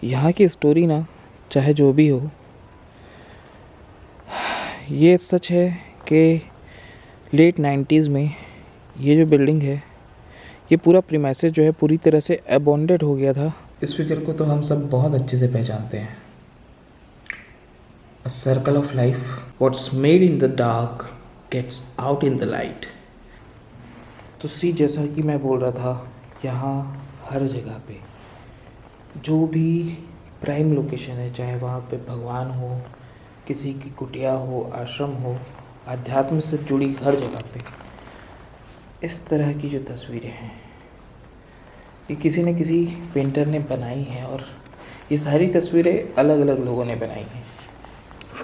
यहाँ की स्टोरी ना, चाहे जो भी हो, ये सच है कि लेट 90s में ये जो बिल्डिंग है, ये पूरा प्रीमाइसेस जो है पूरी तरह से अबॉन्डेड हो गया था। इस फिगर को तो हम सब बहुत अच्छे से पहचानते हैं। A circle of life, what's made in the dark gets out in the light. तो सी, जैसा कि मैं बोल रहा था, यहाँ हर जगह पे जो भी प्राइम लोकेशन है, चाहे वहाँ पे भगवान हो, किसी की कुटिया हो, आश्रम हो, अध्यात्म से जुड़ी हर जगह पे इस तरह की जो तस्वीरें हैं, ये किसी न किसी पेंटर ने बनाई हैं। और ये सारी तस्वीरें अलग अलग लोगों ने बनाई हैं।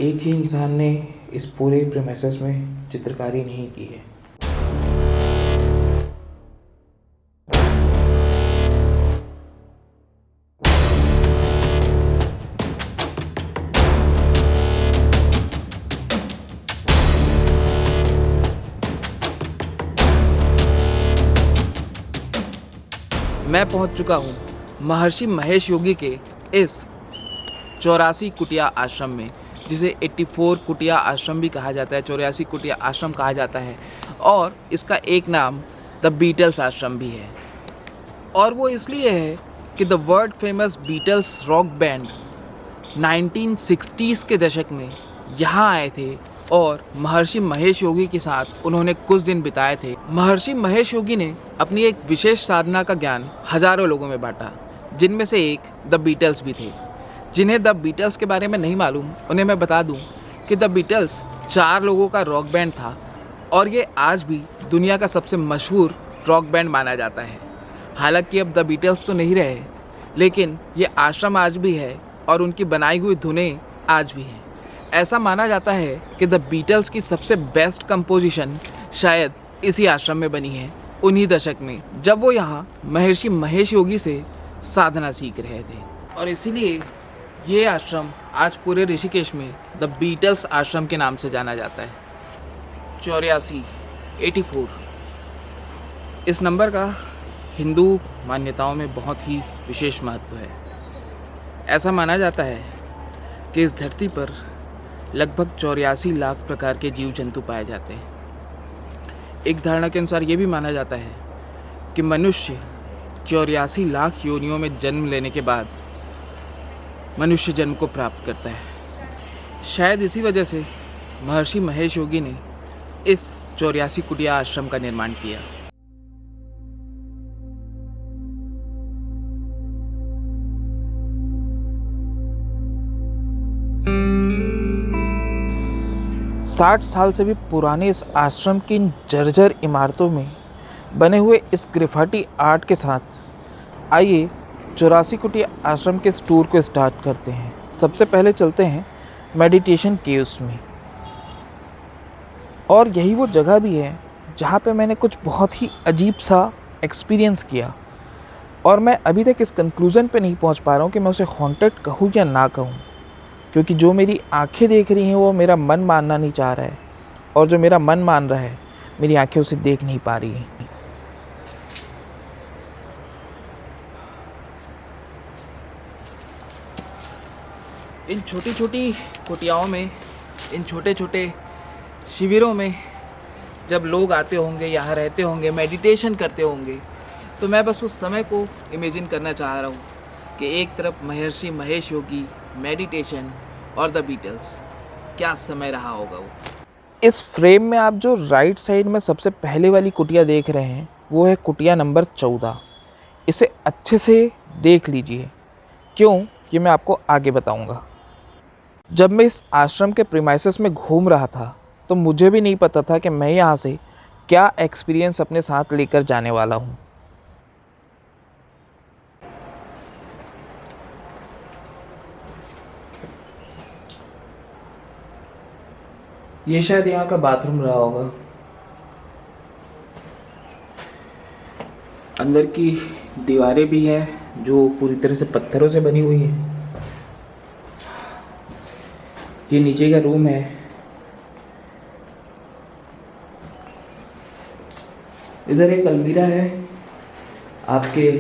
एक ही इंसान ने इस पूरे प्रीमाइसेस में चित्रकारी नहीं की है। मैं पहुंच चुका हूं महर्षि महेश योगी के इस 84 कुटिया आश्रम में, जिसे 84 कुटिया आश्रम भी कहा जाता है, 84 कुटिया आश्रम कहा जाता है। और इसका एक नाम द बीटल्स आश्रम भी है। और वो इसलिए है कि the world famous Beatles rock band 1960s के दशक में यहाँ आए थे और महर्षि महेश योगी के साथ उन्होंने कुछ दिन बिताए थे। महर्षि महेश योगी ने अपनी एक विशेष साधना का ज्ञान हजारों लोगों में बांटा, जिनमें से एक द बीटल्स भी थे। जिन्हें द बीटल्स के बारे में नहीं मालूम, उन्हें मैं बता दूं कि द बीटल्स 4 लोगों का रॉक बैंड था और ये आज भी दुनिया का सबसे मशहूर रॉक बैंड माना जाता है। हालांकि अब द बीटल्स तो नहीं रहे, लेकिन ये आश्रम आज भी है और उनकी बनाई हुई धुनें आज भी हैं। ऐसा माना जाता है कि द बीटल्स की सबसे बेस्ट कंपोजिशन शायद इसी आश्रम में बनी है, उन्हीं दशक में, जब वो यहाँ महर्षि महेश योगी से साधना सीख रहे थे। और इसीलिए ये आश्रम आज पूरे ऋषिकेश में द बीटल्स आश्रम के नाम से जाना जाता है। 84 इस नंबर का हिंदू मान्यताओं में बहुत ही विशेष महत्व है। ऐसा माना जाता है कि इस धरती पर लगभग 84 लाख प्रकार के जीव जंतु पाए जाते हैं। एक धारणा के अनुसार ये भी माना जाता है कि मनुष्य 84 लाख योनियों में जन्म लेने के बाद मनुष्य जन्म को प्राप्त करता है। शायद इसी वजह से महर्षि महेश योगी ने इस 84 कुटिया आश्रम का निर्माण किया। साठ साल से भी पुराने इस आश्रम की इन जर्जर इमारतों में बने हुए इस ग्रेफिटी आर्ट के साथ आइए 84 कुटिया आश्रम के इस टूर को स्टार्ट करते हैं। सबसे पहले चलते हैं मेडिटेशन केव्स में। और यही वो जगह भी है जहाँ पे मैंने कुछ बहुत ही अजीब सा एक्सपीरियंस किया। और मैं अभी तक इस कंक्लूज़न पे नहीं पहुँच पा रहा हूँ कि मैं उसे हॉन्टेड कहूँ या ना कहूँ, क्योंकि जो मेरी आंखें देख रही हैं वो मेरा मन मानना नहीं चाह रहा है, और जो मेरा मन मान रहा है मेरी आंखें उसे देख नहीं पा रही हैं। इन छोटी छोटी कुटियाओं में, इन छोटे छोटे शिविरों में जब लोग आते होंगे, यहाँ रहते होंगे, मेडिटेशन करते होंगे, तो मैं बस उस समय को इमेजिन करना चाह रहा हूँ कि एक तरफ महर्षि महेश योगी, मेडिटेशन, और द बीटल्स, क्या समय रहा होगा वो। इस फ्रेम में आप जो राइट साइड में सबसे पहले वाली कुटिया देख रहे हैं वो है कुटिया नंबर 14। इसे अच्छे से देख लीजिए, क्यों, ये मैं आपको आगे बताऊंगा। जब मैं इस आश्रम के प्रीमाइसेस में घूम रहा था तो मुझे भी नहीं पता था कि मैं यहाँ से क्या एक्सपीरियंस अपने साथ लेकर जाने वाला हूँ। ये शायद यहाँ का बाथरूम रहा होगा। अंदर की दीवारें भी हैं जो पूरी तरह से पत्थरों से बनी हुई हैं। ये नीचे का रूम है। इधर एक अलमीरा है आपके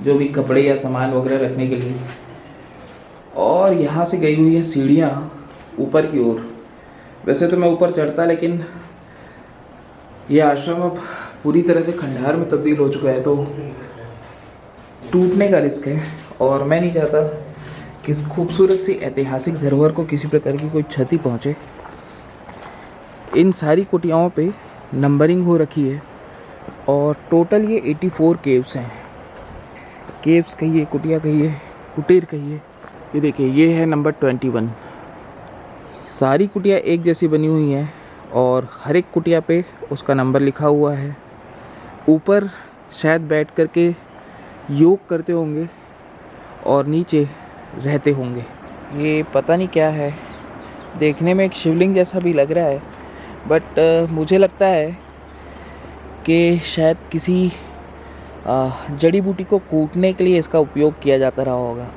जो भी कपड़े या सामान वगैरह रखने के लिए। और यहाँ से गई हुई है सीढ़ियाँ ऊपर की ओर। वैसे तो मैं ऊपर चढ़ता, लेकिन ये आश्रम अब पूरी तरह से खंडहर में तब्दील हो चुका है, तो टूटने का रिस्क है और मैं नहीं चाहता कि इस खूबसूरत सी ऐतिहासिक धरोहर को किसी प्रकार की कोई क्षति पहुंचे। इन सारी कुटियाओं पे नंबरिंग हो रखी है और टोटल ये 84 केव्स हैं। केव्स कहिए, कुटिया कहिए, कुटीर कहिए। ये देखिए, ये है नंबर 21। सारी कुटिया एक जैसी बनी हुई हैं और हर एक कुटिया पे उसका नंबर लिखा हुआ है। ऊपर शायद बैठ कर के योग करते होंगे और नीचे रहते होंगे। ये पता नहीं क्या है, देखने में एक शिवलिंग जैसा भी लग रहा है, बट मुझे लगता है कि शायद किसी जड़ी बूटी को कूटने के लिए इसका उपयोग किया जाता रहा होगा।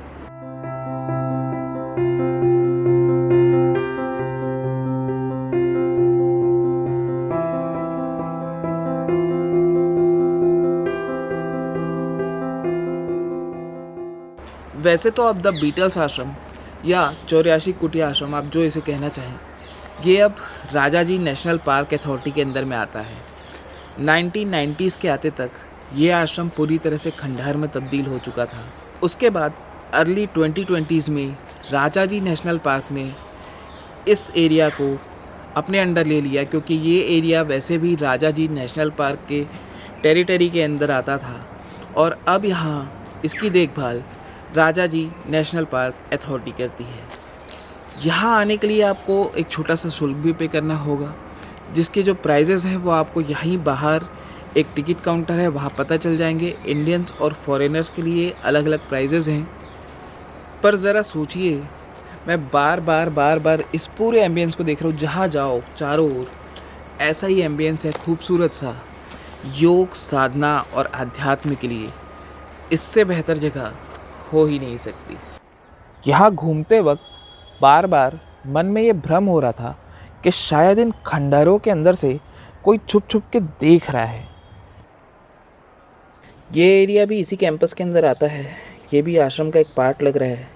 वैसे तो अब द बीटल्स आश्रम या 84 कुटिया आश्रम, आप जो इसे कहना चाहें, ये अब राजाजी नेशनल पार्क अथॉरिटी के अंदर में आता है। 1990s के आते तक ये आश्रम पूरी तरह से खंडहर में तब्दील हो चुका था। उसके बाद अर्ली 2020s में राजाजी नेशनल पार्क ने इस एरिया को अपने अंडर ले लिया, क्योंकि ये एरिया वैसे भी राजाजी नेशनल पार्क के टेरिटरी के अंदर आता था और अब यहाँ इसकी देखभाल राजाजी नेशनल पार्क अथॉरिटी करती है। यहाँ आने के लिए आपको एक छोटा सा शुल्क भी पे करना होगा, जिसके जो प्राइजेज़ हैं वो आपको यहीं बाहर एक टिकट काउंटर है, वहाँ पता चल जाएंगे। इंडियंस और फॉरेनर्स के लिए अलग अलग प्राइजेज़ हैं। पर ज़रा सोचिए, मैं बार बार इस पूरे एम्बियंस को देख रहा हूँ। जहाँ जाओ चारों ओर ऐसा ही एम्बियंस है, खूबसूरत सा, योग साधना और आध्यात्म के लिए इससे बेहतर जगह हो ही नहीं सकती। यहाँ घूमते वक्त बार बार मन में ये भ्रम हो रहा था कि शायद इन खंडहरों के अंदर से कोई छुप छुप के देख रहा है। ये एरिया भी इसी कैंपस के अंदर आता है, ये भी आश्रम का एक पार्ट लग रहा है।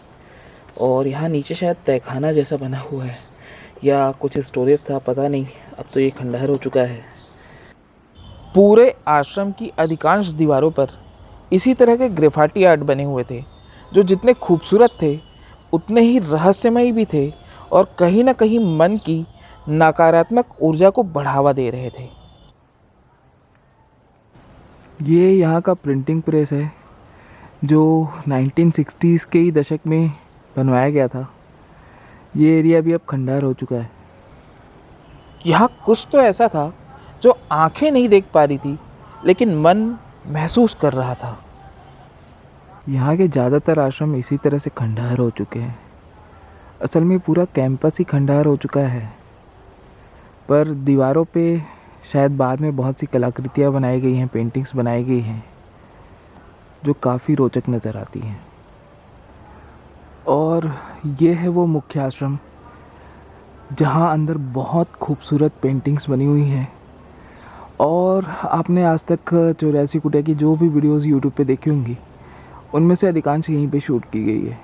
और यहाँ नीचे शायद तहखाना जैसा बना हुआ है या कुछ स्टोरेज था, पता नहीं। अब तो ये खंडहर हो चुका है। पूरे आश्रम की अधिकांश दीवारों पर इसी तरह के ग्रेफाइटी आर्ट बने हुए थे, जो जितने खूबसूरत थे उतने ही रहस्यमयी भी थे और कहीं ना कहीं मन की नकारात्मक ऊर्जा को बढ़ावा दे रहे थे। ये यहाँ का प्रिंटिंग प्रेस है, जो 1960s के ही दशक में बनवाया गया था। ये एरिया भी अब खंडहर हो चुका है। यहाँ कुछ तो ऐसा था जो आंखें नहीं देख पा रही थी, लेकिन मन महसूस कर रहा था। यहाँ के ज़्यादातर आश्रम इसी तरह से खंडहर हो चुके हैं। असल में पूरा कैंपस ही खंडहर हो चुका है, पर दीवारों पे शायद बाद में बहुत सी कलाकृतियाँ बनाई गई हैं, पेंटिंग्स बनाई गई हैं, जो काफ़ी रोचक नज़र आती हैं। और ये है वो मुख्य आश्रम जहाँ अंदर बहुत खूबसूरत पेंटिंग्स बनी हुई हैं। और आपने आज तक 84 कुटिया की जो भी वीडियोस यूट्यूब पे देखी होंगी, उनमें से अधिकांश यहीं पे शूट की गई है।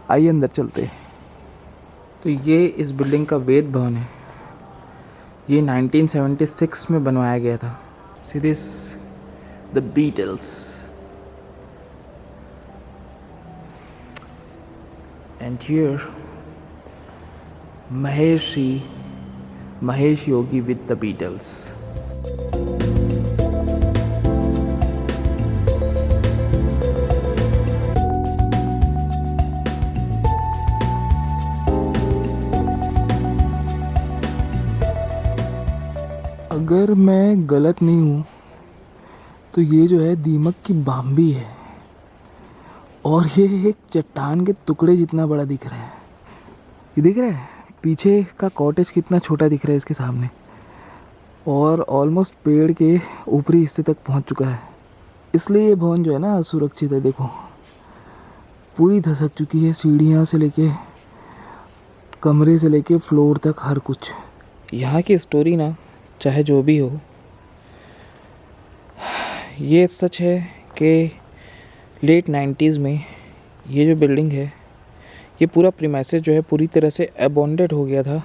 आइए अंदर चलते हैं। तो ये इस बिल्डिंग का वेद भवन है। ये 1976 में बनवाया गया था। See this, the Beatles. And here Mahesh Yogi with the Beatles. अगर मैं गलत नहीं हूँ तो ये जो है दीमक की बाम्बी है और ये एक चट्टान के टुकड़े जितना बड़ा दिख रहा है। ये दिख रहा है पीछे का कॉटेज कितना छोटा दिख रहा है इसके सामने, और ऑलमोस्ट पेड़ के ऊपरी हिस्से तक पहुंच चुका है। इसलिए ये भवन जो है ना असुरक्षित है। देखो पूरी धसक चुकी है, सीढ़ियाँ से लेके कमरे से लेके फ्लोर तक हर कुछ। यहाँ की स्टोरी ना चाहे जो भी हो, ये सच है कि लेट 90s में ये जो बिल्डिंग है ये पूरा प्रीमाइसेस जो है पूरी तरह से अबॉन्डेड हो गया था,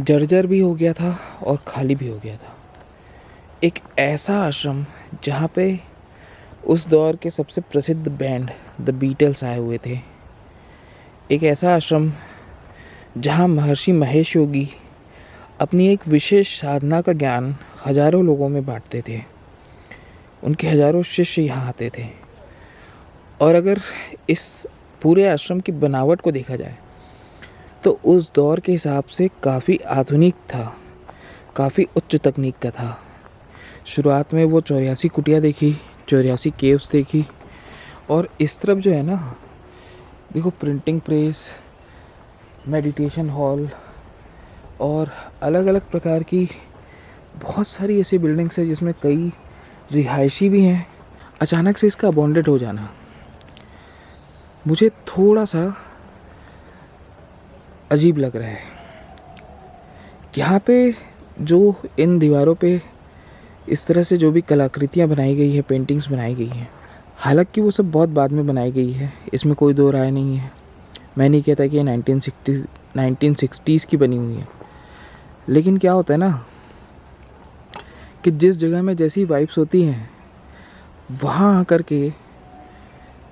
जर्जर भी हो गया था और खाली भी हो गया था। एक ऐसा आश्रम जहाँ पे उस दौर के सबसे प्रसिद्ध बैंड द बीटल्स आए हुए थे। एक ऐसा आश्रम जहाँ महर्षि महेश योगी अपनी एक विशेष साधना का ज्ञान हजारों लोगों में बांटते थे। उनके हजारों शिष्य यहाँ आते थे। और अगर इस पूरे आश्रम की बनावट को देखा जाए तो उस दौर के हिसाब से काफ़ी आधुनिक था, काफ़ी उच्च तकनीक का था। शुरुआत में वो 84 कुटिया देखी, 84 केव्स देखी, और इस तरफ जो है ना, देखो प्रिंटिंग प्रेस, मेडिटेशन हॉल और अलग अलग प्रकार की बहुत सारी ऐसी बिल्डिंग्स है जिसमें कई रिहायशी भी हैं। अचानक से इसका अबॉन्डेड हो जाना मुझे थोड़ा सा अजीब लग रहा है। यहाँ पे जो इन दीवारों पे इस तरह से जो भी कलाकृतियाँ बनाई गई है, पेंटिंग्स बनाई गई हैं, हालांकि वो सब बहुत बाद में बनाई गई है, इसमें कोई दो राय नहीं है। मैं नहीं कहता कि ये 1960s की बनी हुई है, लेकिन क्या होता है ना कि जिस जगह में जैसी वाइब्स होती हैं वहाँ आकर के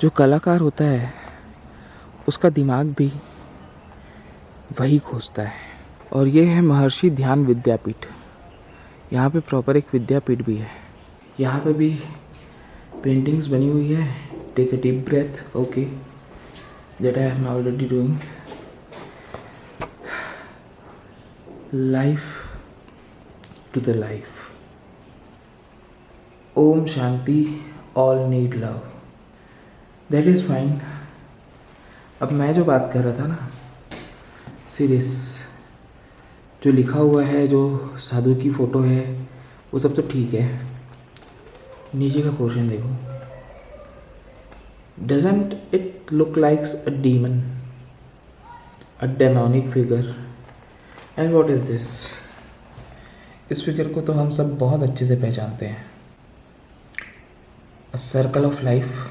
जो कलाकार होता है उसका दिमाग भी वही खोजता है। और ये है महर्षि ध्यान विद्यापीठ। यहाँ पे प्रॉपर एक विद्यापीठ भी है। यहाँ पे भी पेंटिंग्स बनी हुई है। Take a deep breath, okay, that I am already doing. Life to the life. Om Shanti, all need love, that is fine. अब मैं जो बात कर रहा था ना, सीरियस जो लिखा हुआ है, जो साधु की फ़ोटो है, वो सब तो ठीक है। नीचे का पोर्शन देखो, doesn't it look likes a demon, a demonic figure, and what is this? इस फिगर को तो हम सब बहुत अच्छे से पहचानते हैं। A circle of life.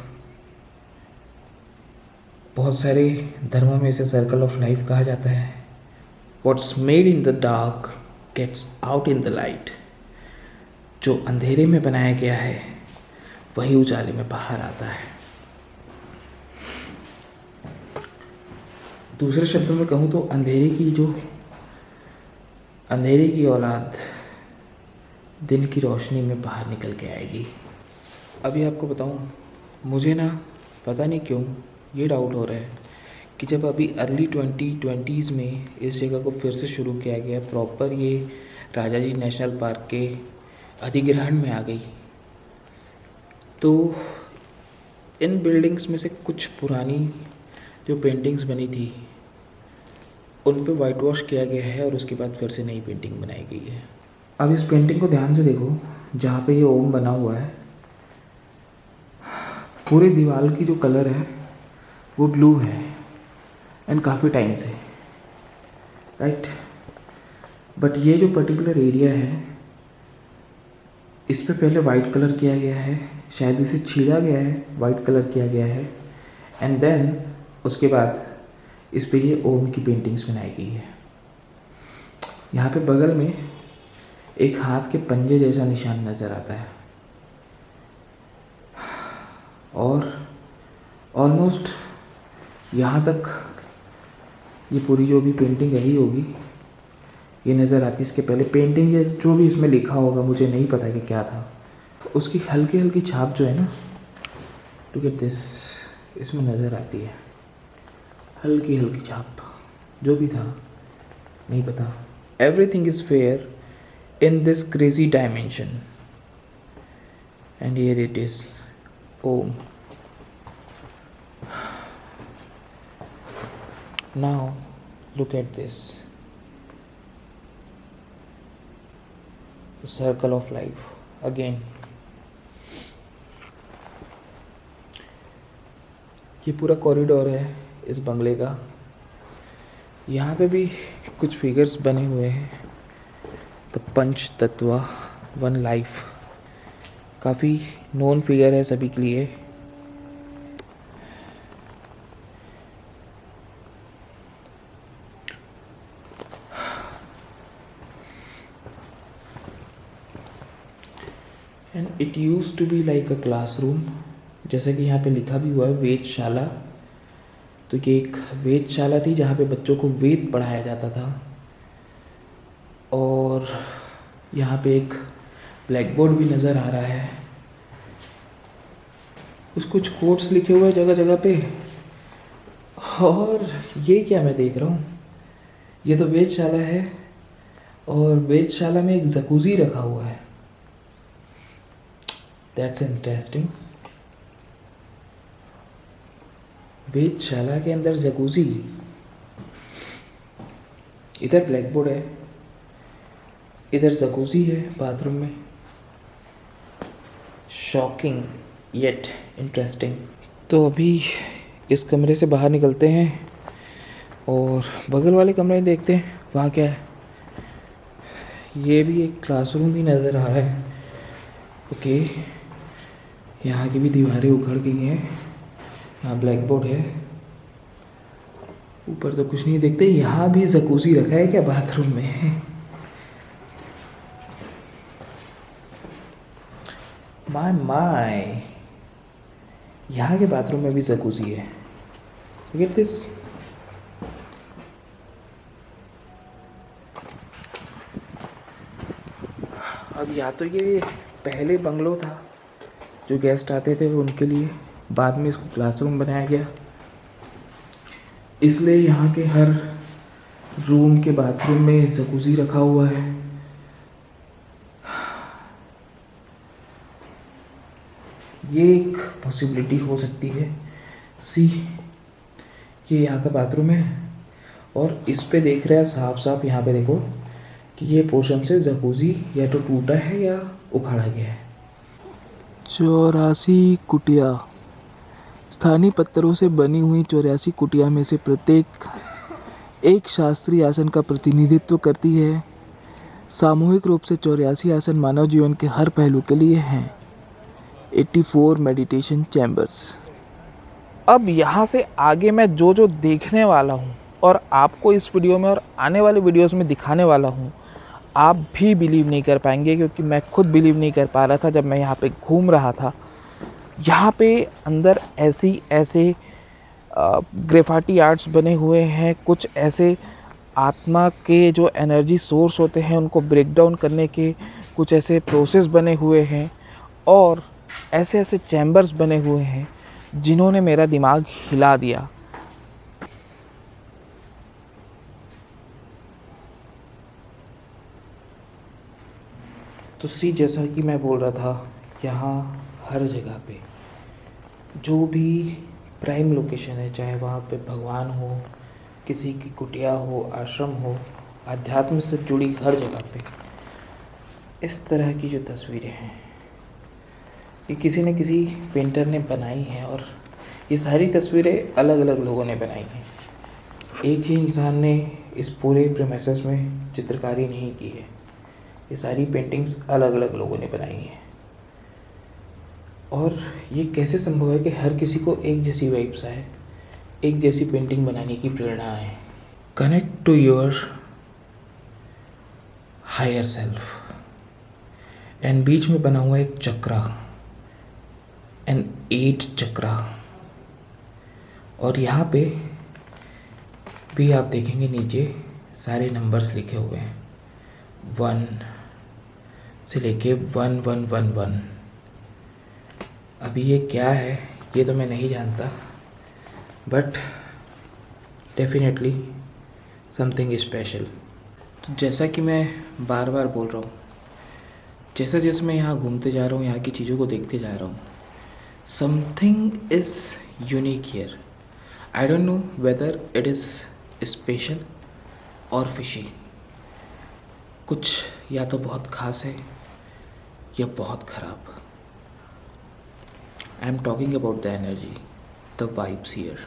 बहुत सारे धर्मों में इसे सर्कल ऑफ लाइफ कहा जाता है। What's made in the dark gets out in the light. जो अंधेरे में बनाया गया है वही उजाले में बाहर आता है। दूसरे शब्दों में कहूँ तो अंधेरे की औलाद दिन की रोशनी में बाहर निकल के आएगी। अभी आपको बताऊँ, मुझे ना पता नहीं क्यों ये डाउट हो रहा है कि जब अभी अर्ली 2020s में इस जगह को फिर से शुरू किया गया, प्रॉपर ये राजा जी नेशनल पार्क के अधिग्रहण में आ गई, तो इन बिल्डिंग्स में से कुछ पुरानी जो पेंटिंग्स बनी थी उन पे वाइट वॉश किया गया है और उसके बाद फिर से नई पेंटिंग बनाई गई है। अब इस पेंटिंग को ध्यान से देखो, जहाँ पे ये ओम बना हुआ है, पूरे दीवार की जो कलर है वो ब्लू है, एंड काफ़ी टाइम से, राइट। बट ये जो पर्टिकुलर एरिया है इस पे पहले वाइट कलर किया गया है, शायद इसे छीला गया है, वाइट कलर किया गया है, एंड देन उसके बाद इस पे ये ओम की पेंटिंग्स बनाई गई है। यहाँ पे बगल में एक हाथ के पंजे जैसा निशान नज़र आता है, और ऑलमोस्ट यहाँ तक ये पूरी जो भी पेंटिंग रही होगी ये नज़र आती है। इसके पहले पेंटिंग या जो भी इसमें लिखा होगा मुझे नहीं पता कि क्या था, उसकी हल्की हल्की छाप जो है ना, टू गेट दिस, इसमें नज़र आती है, हल्की हल्की छाप। जो भी था नहीं पता। Everything is fair in this crazy dimension, and here it is Om. Now look at this, the circle of life again. ये पूरा कॉरिडोर है इस बंगले का। यहाँ पे भी कुछ फिगर्स बने हुए हैं। द पंच तत्व, वन लाइफ, काफ़ी नोन फिगर है सभी के लिए। And it use to be like a classroom, जैसा कि यहाँ पे लिखा भी हुआ है वेदशाला। तो ये एक वेदशाला थी जहाँ पे बच्चों को वेद पढ़ाया जाता था। और यहाँ पे एक ब्लैक बोर्ड भी नज़र आ रहा है, कुछ कोट्स लिखे हुए हैं जगह जगह पे। और ये क्या मैं देख रहा हूँ, ये तो वेदशाला है और वेदशाला में एक जकूज़ी रखा हुआ है। That's interesting. वेदशाला के अंदर जकूज़ी, इधर ब्लैक बोर्ड है, इधर जकूज़ी है बाथरूम में। Shocking yet interesting. तो अभी इस कमरे से बाहर निकलते हैं और बगल वाले कमरे में देखते हैं वहाँ क्या है। ये भी एक क्लासरूम ही नज़र आ रहा है। ओके, यहाँ की भी दीवारें उखड़ गई हैं। यहाँ ब्लैक बोर्ड है, ऊपर तो कुछ नहीं देखते। यहाँ भी जकूज़ी रखा है क्या बाथरूम में? माय यहाँ के बाथरूम में भी जकूज़ी है। Look at this. अब या तो ये पहले बंगलो था जो गेस्ट आते थे उनके लिए, बाद में इसको क्लासरूम बनाया गया, इसलिए यहाँ के हर रूम के बाथरूम में जकूज़ी रखा हुआ है। ये एक पॉसिबिलिटी हो सकती है। सी, ये यहाँ का बाथरूम है और इस पे देख रहे हैं साफ साफ, यहाँ पे देखो कि ये पोर्शन से जकूज़ी या तो टूटा है या उखाड़ा गया है। 84 कुटिया। स्थानीय पत्थरों से बनी हुई 84 कुटिया में से प्रत्येक एक शास्त्रीय आसन का प्रतिनिधित्व करती है। सामूहिक रूप से 84 आसन मानव जीवन के हर पहलू के लिए हैं। 84 मेडिटेशन चैम्बर्स। अब यहाँ से आगे मैं जो जो देखने वाला हूँ और आपको इस वीडियो में और आने वाले वीडियोस में दिखाने वाला हूँ, आप भी बिलीव नहीं कर पाएंगे, क्योंकि मैं खुद बिलीव नहीं कर पा रहा था जब मैं यहाँ पे घूम रहा था। यहाँ पे अंदर ऐसे ग्रेफाइटी आर्ट्स बने हुए हैं, कुछ ऐसे आत्मा के जो एनर्जी सोर्स होते हैं उनको ब्रेक डाउन करने के कुछ ऐसे प्रोसेस बने हुए हैं, और ऐसे ऐसे चैम्बर्स बने हुए हैं जिन्होंने मेरा दिमाग हिला दिया। तो सी, जैसा कि मैं बोल रहा था, यहाँ हर जगह पे जो भी प्राइम लोकेशन है, चाहे वहाँ पे भगवान हो, किसी की कुटिया हो, आश्रम हो, अध्यात्म से जुड़ी हर जगह पे इस तरह की जो तस्वीरें हैं, ये किसी न किसी पेंटर ने बनाई हैं। और ये सारी तस्वीरें अलग अलग लोगों ने बनाई हैं। एक ही इंसान ने इस पूरे प्रेमिसेस में चित्रकारी नहीं की है। ये सारी पेंटिंग्स अलग अलग लोगों ने बनाई हैं। और ये कैसे संभव है कि हर किसी को एक जैसी वाइब्स आए, एक जैसी पेंटिंग बनाने की प्रेरणा आए? Connect to your higher self. And बीच में बना हुआ एक चक्रा, एंड 8 चक्रा। और यहाँ पे भी आप देखेंगे नीचे सारे नंबर्स लिखे हुए हैं, 1 से लेके 1111। अभी ये क्या है ये तो मैं नहीं जानता, बट डेफिनेटली समथिंग स्पेशल। तो जैसा कि मैं बार बार बोल रहा हूँ, जैसे जैसे मैं यहाँ घूमते जा रहा हूँ, यहाँ की चीज़ों को देखते जा रहा हूँ, something is unique here. I don't know whether it is special और फिशी। कुछ या तो बहुत ख़ास है या बहुत ख़राब। I am talking about the energy, the vibes here.